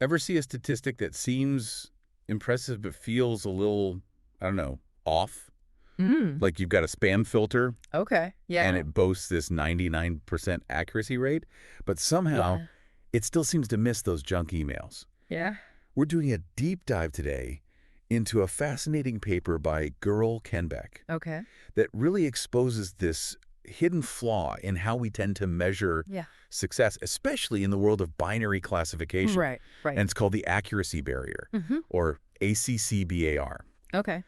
Ever see a statistic that seems impressive but feels a little, I don't know, off? Mm. Like you've got a spam filter Okay. and Yeah. it boasts this 99% accuracy rate, but somehow Yeah. it still seems to miss those junk emails. Yeah. We're doing a deep dive today into a fascinating paper by Gurl Kenbeck Okay. that really exposes this hidden flaw in how we tend to measure Yeah. success, especially in the world of binary classification. Right. Right. And it's called the accuracy barrier, Mm-hmm. or ACCBAR. Okay.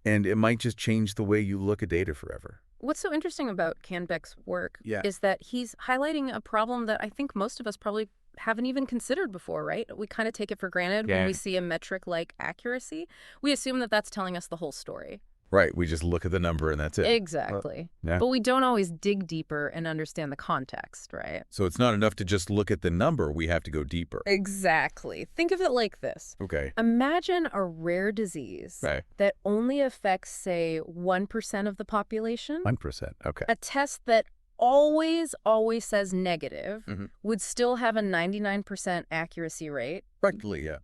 And it might just change the way you look at data forever. What's so interesting about Canbeck's work Yeah. is that he's highlighting a problem that I think most of us probably haven't even considered before, right? We kind of take it for granted when Yeah. we see a metric like accuracy. We assume that that's telling us the whole story. Right, we just look at the number and that's it. Exactly. Yeah. But we don't always dig deeper and understand the context, right? So it's not enough to just look at the number, we have to go deeper. Exactly. Think of it like this. Okay. Imagine a rare disease Right. that only affects, say, 1% of the population. 1%, okay. A test that always says negative would still have a 99% accuracy rate, Practically, yeah.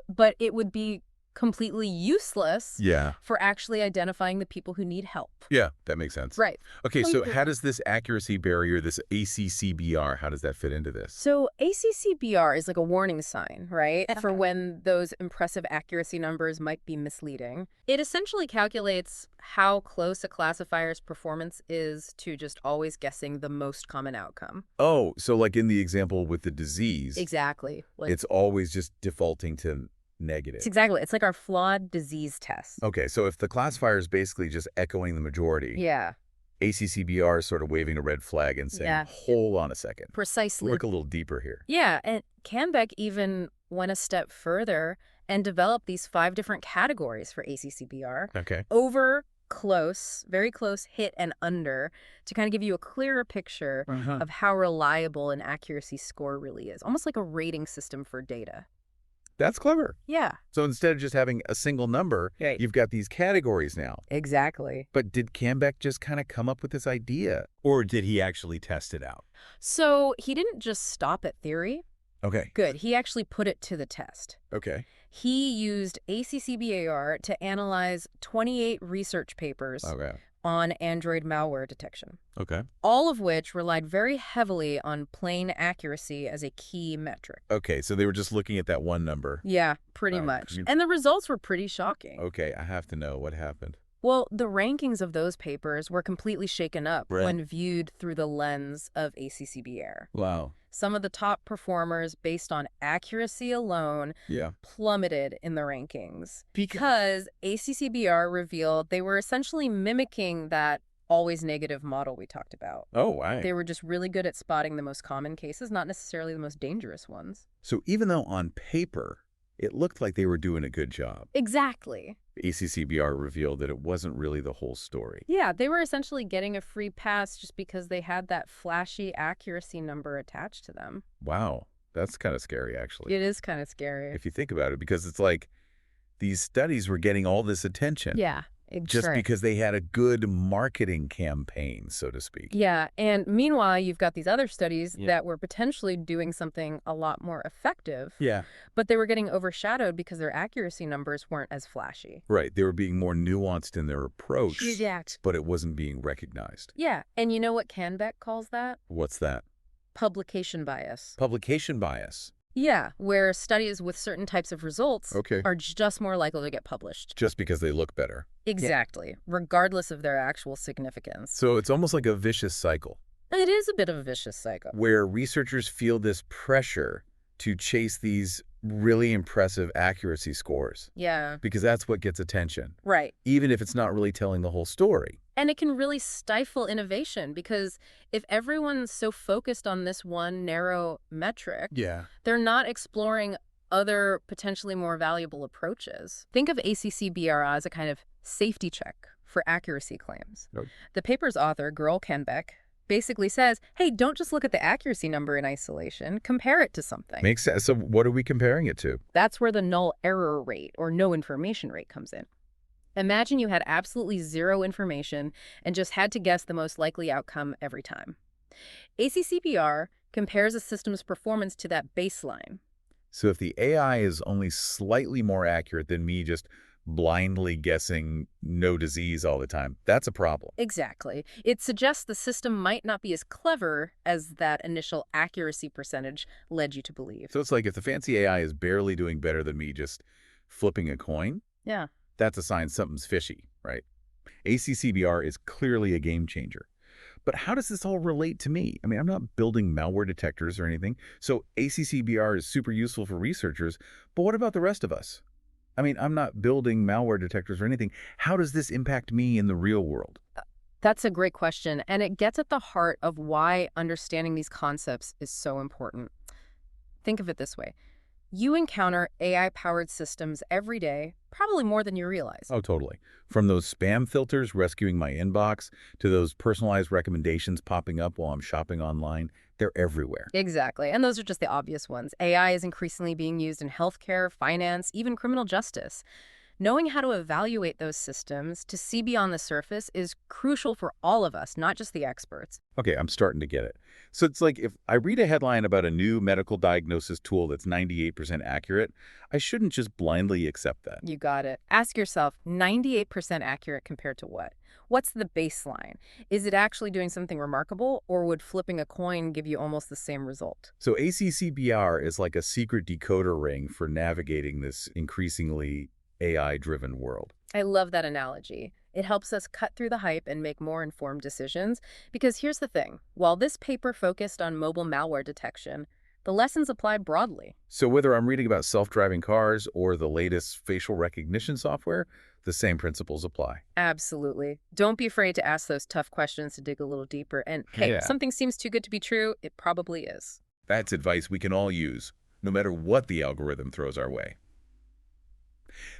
but it would be completely useless Yeah. for actually identifying the people who need help. Yeah, that makes sense. Right. Okay, so how does this accuracy barrier, this ACCBR, how does that fit into this? So ACCBR is like a warning sign, right, for when those impressive accuracy numbers might be misleading. It essentially calculates how close a classifier's performance is to just always guessing the most common outcome. Oh, so like in the example with the disease, Exactly. Like, it's always just defaulting to negative. It's like our flawed disease test. Okay, so if the classifier is basically just echoing the majority, Yeah, ACCBR is sort of waving a red flag and saying, Yeah. hold on a second. precisely. Look a little deeper here. Yeah, and Canbeck even went a step further and developed these 5 different categories for ACCBR. Okay. Over, close, very close, hit, and under, to kind of give you a clearer picture of how reliable an accuracy score really is. Almost like a rating system for data. That's clever. Yeah. So instead of just having a single number, Right. you've got these categories now. Exactly. But did Canbeck just kind of come up with this idea? Or did he actually test it out? So he didn't just stop at theory. Okay. Good. He actually put it to the test. Okay. He used ACCBAR to analyze 28 research papers Okay. on Android malware detection, Okay. all of which relied very heavily on plain accuracy as a key metric. Okay, so they were just looking at that one number. Yeah, pretty much. And the results were pretty shocking. Okay, I have to know what happened. Well, the rankings of those papers were completely shaken up Right. when viewed through the lens of ACCBAR. Wow. Some of the top performers, based on accuracy alone, Yeah. plummeted in the rankings because ACCBR revealed they were essentially mimicking that always negative model we talked about. Oh, wow. They were just really good at spotting the most common cases, not necessarily the most dangerous ones. So even though on paper it looked like they were doing a good job, Exactly. ACCBR revealed that it wasn't really the whole story. Yeah, they were essentially getting a free pass just because they had that flashy accuracy number attached to them. Wow. That's kind of scary, actually. It is kind of scary. If you think about it, because it's like these studies were getting all this attention. Yeah. Just because they had a good marketing campaign, so to speak. Yeah, and meanwhile, you've got these other studies that were potentially doing something a lot more effective. Yeah. But they were getting overshadowed because their accuracy numbers weren't as flashy. Right. They were being more nuanced in their approach, Exact. but it wasn't being recognized. Yeah, and you know what Canbeck calls that? What's that? Publication bias. Publication bias. Yeah, where studies with certain types of results are just more likely to get published. Just because they look better. Exactly, regardless of their actual significance. So it's almost like a vicious cycle. It is a bit of a vicious cycle. Where researchers feel this pressure to chase these really impressive accuracy scores. Yeah. Because that's what gets attention. Right. Even if it's not really telling the whole story. And it can really stifle innovation because if everyone's so focused on this one narrow metric, they're not exploring other potentially more valuable approaches. Think of ACCBR as a kind of safety check for accuracy claims. The paper's author, Gurl Kenbeck, basically says, hey, don't just look at the accuracy number in isolation, compare it to something. Makes sense. So what are we comparing it to? That's where the null error rate or no information rate comes in. Imagine you had absolutely zero information and just had to guess the most likely outcome every time. ACCBR compares a system's performance to that baseline. So if the AI is only slightly more accurate than me just blindly guessing no disease all the time, that's a problem. Exactly. It suggests the system might not be as clever as that initial accuracy percentage led you to believe. So it's like if the fancy AI is barely doing better than me just flipping a coin, Yeah. that's a sign something's fishy, right? ACCBR is clearly a game changer. But how does this all relate to me? I mean, I'm not building malware detectors or anything. So ACCBR is super useful for researchers, but what about the rest of us? I mean, I'm not building malware detectors or anything. How does this impact me in the real world? That's a great question, and it gets at the heart of why understanding these concepts is so important. Think of it this way. You encounter AI-powered systems every day, probably more than you realize. Oh, totally. From those spam filters rescuing my inbox to those personalized recommendations popping up while I'm shopping online, they're everywhere. Exactly, and those are just the obvious ones. AI is increasingly being used in healthcare, finance, even criminal justice. Knowing how to evaluate those systems to see beyond the surface is crucial for all of us, not just the experts. Okay, I'm starting to get it. So it's like if I read a headline about a new medical diagnosis tool that's 98% accurate, I shouldn't just blindly accept that. You got it. Ask yourself, 98% accurate compared to what? What's the baseline? Is it actually doing something remarkable, or would flipping a coin give you almost the same result? So ACCBR is like a secret decoder ring for navigating this increasingly AI-driven world. I love that analogy. It helps us cut through the hype and make more informed decisions. Because here's the thing, while this paper focused on mobile malware detection, the lessons apply broadly. So whether I'm reading about self-driving cars or the latest facial recognition software, the same principles apply. Absolutely. Don't be afraid to ask those tough questions to dig a little deeper. And hey, Yeah. something seems too good to be true, it probably is. That's advice we can all use, no matter what the algorithm throws our way.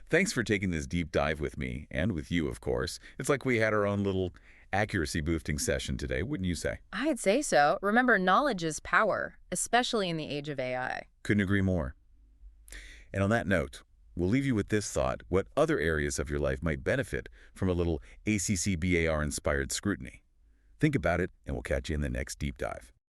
Thanks for taking this deep dive with me, and with you, of course. It's like we had our own little accuracy boosting session today, wouldn't you say? I'd say so. Remember, knowledge is power, especially in the age of AI. Couldn't agree more. And on that note, we'll leave you with this thought: what other areas of your life might benefit from a little ACCBAR-inspired scrutiny? Think about it, and we'll catch you in the next deep dive.